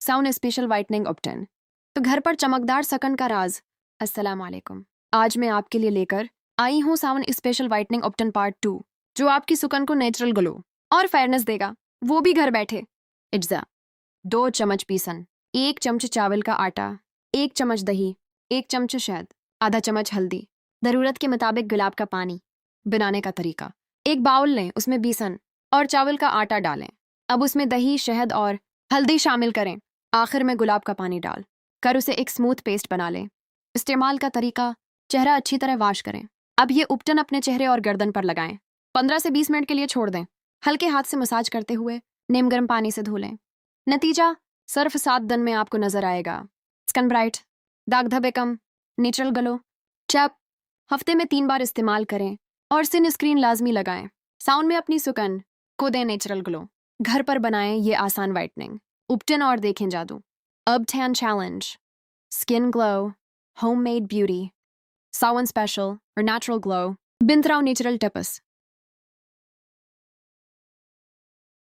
Sound special whitening उपटन। तो घर पर चमकदार सकन का राज। अस्सलाम वालेकुम। आज मैं आपके लिए लेकर आई हूँ साउंड स्पेशल वाइटनिंग उपटन पार्ट 2, जो आपकी सुकन को नेचुरल ग्लो और फेयरनेस देगा, वो भी घर बैठे। इज्जा 2 चम्मच पीसन, 1 चम्मच चावल का आटा, 1 चम्मच दही, 1 चम्मच शहद, आधा चम्मच हल्दी, ज़रूरत के मुताबिक गुलाब का पानी। बनाने का तरीका: एक बाउल लें, उसमें बेसन और चावल का आटा डालें। अब उसमें दही, शहद और हल्दी शामिल करें। आखिर में गुलाब का पानी डाल कर उसे एक स्मूथ पेस्ट बना लें। इस्तेमाल का तरीका: चेहरा अच्छी तरह वॉश करें। अब ये उपटन अपने चेहरे और गर्दन पर लगाएं। 15 से 20 मिनट के लिए छोड़ दें। हल्के हाथ से मसाज करते हुए नीम गर्म पानी से धो लें। नतीजा सिर्फ 7 दिन में आपको नजर आएगा। स्किन ब्राइट, दाग धब्बे कम, नेचुरल ग्लो। चप हफ्ते में 3 बार इस्तेमाल करें और सिन स्क्रीन लाजमी लगाएं। साउंड में अपनी सुकन को दें नेचुरल ग्लो। घर पर बनाएं ये आसान वाइटनिंग उपटन और देखें जादू। ubtan challenge, skin glow, homemade beauty, Sawan special और नेचुरल ग्लो। बिंत्राव नेचुरल टिप्स।